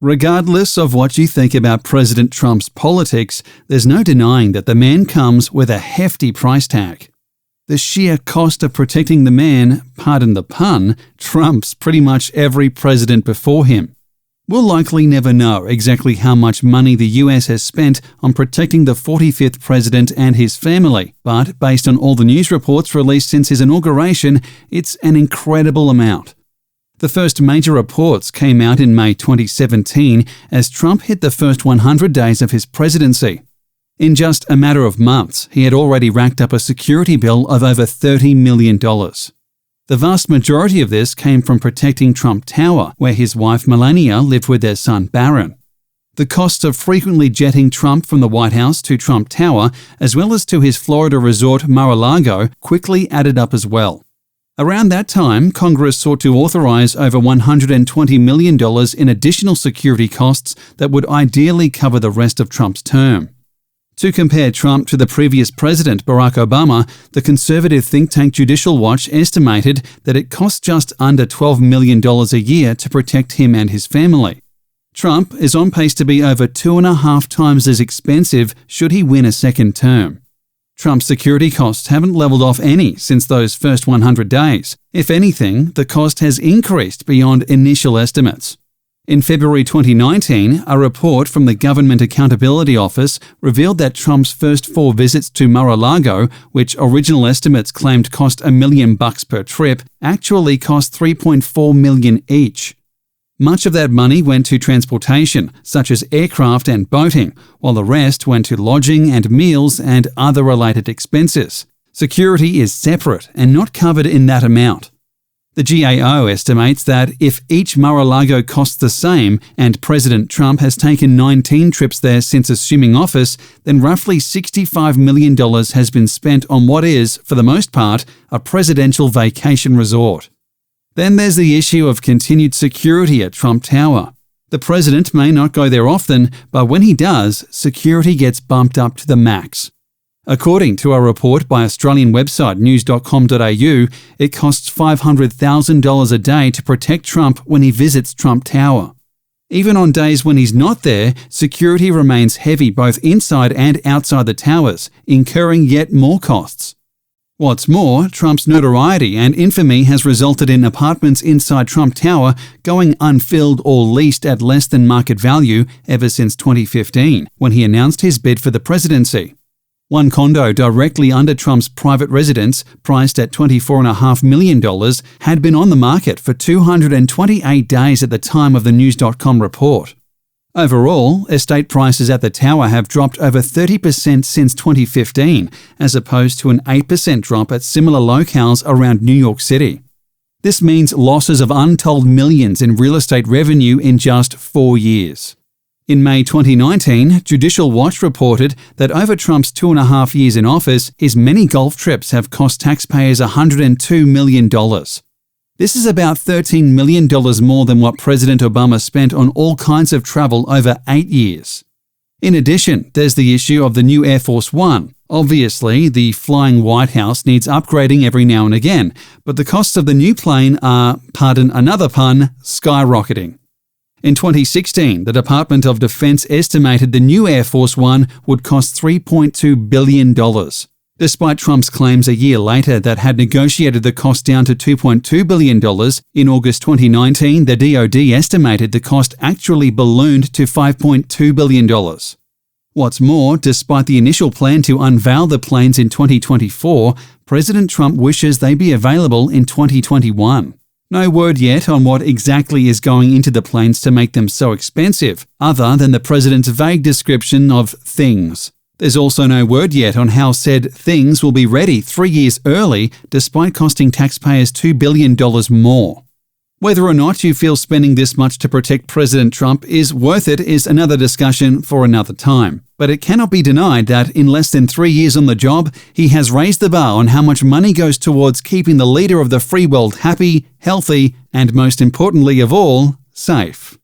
Regardless of what you think about President Trump's politics, there's no denying that the man comes with a hefty price tag. The sheer cost of protecting the man, pardon the pun, trumps pretty much every president before him. We'll likely never know exactly how much money the US has spent on protecting the 45th president and his family, but based on all the news reports released since his inauguration, it's an incredible amount. The first major reports came out in May 2017 as Trump hit the first 100 days of his presidency. In just a matter of months, he had already racked up a security bill of over $30 million. The vast majority of this came from protecting Trump Tower, where his wife Melania lived with their son Barron. The costs of frequently jetting Trump from the White House to Trump Tower, as well as to his Florida resort Mar-a-Lago, quickly added up as well. Around that time, Congress sought to authorize over $120 million in additional security costs that would ideally cover the rest of Trump's term. To compare Trump to the previous president, Barack Obama, the conservative think tank Judicial Watch estimated that it costs just under $12 million a year to protect him and his family. Trump is on pace to be over 2.5 times as expensive should he win a second term. Trump's security costs haven't leveled off any since those first 100 days. If anything, the cost has increased beyond initial estimates. In February 2019, a report from the Government Accountability Office revealed that Trump's first 4 visits to Mar-a-Lago, which original estimates claimed cost $1 million per trip, actually cost $3.4 million each. Much of that money went to transportation, such as aircraft and boating, while the rest went to lodging and meals and other related expenses. Security is separate and not covered in that amount. The GAO estimates that if each Mar-a-Lago costs the same and President Trump has taken 19 trips there since assuming office, then roughly $65 million has been spent on what is, for the most part, a presidential vacation resort. Then there's the issue of continued security at Trump Tower. The president may not go there often, but when he does, security gets bumped up to the max. According to a report by Australian website news.com.au, it costs $500,000 a day to protect Trump when he visits Trump Tower. Even on days when he's not there, security remains heavy both inside and outside the towers, incurring yet more costs. What's more, Trump's notoriety and infamy has resulted in apartments inside Trump Tower going unfilled or leased at less than market value ever since 2015, when he announced his bid for the presidency. One condo directly under Trump's private residence, priced at $24.5 million, had been on the market for 228 days at the time of the News.com report. Overall, estate prices at the tower have dropped over 30% since 2015, as opposed to an 8% drop at similar locales around New York City. This means losses of untold millions in real estate revenue in just 4 years. In May 2019, Judicial Watch reported that over Trump's 2.5 years in office, his many golf trips have cost taxpayers $102 million. This is about $13 million more than what President Obama spent on all kinds of travel over 8 years. In addition, there's the issue of the new Air Force One. Obviously, the flying White House needs upgrading every now and again, but the costs of the new plane are, pardon another pun, skyrocketing. In 2016, the Department of Defense estimated the new Air Force One would cost $3.2 billion. Despite Trump's claims a year later that had negotiated the cost down to $2.2 billion, in August 2019, the DoD estimated the cost actually ballooned to $5.2 billion. What's more, despite the initial plan to unveil the planes in 2024, President Trump wishes they be available in 2021. No word yet on what exactly is going into the planes to make them so expensive, other than the president's vague description of things. There's also no word yet on how said things will be ready 3 years early, despite costing taxpayers $2 billion more. Whether or not you feel spending this much to protect President Trump is worth it is another discussion for another time. But it cannot be denied that in less than 3 years on the job, he has raised the bar on how much money goes towards keeping the leader of the free world happy, healthy, and most importantly of all, safe.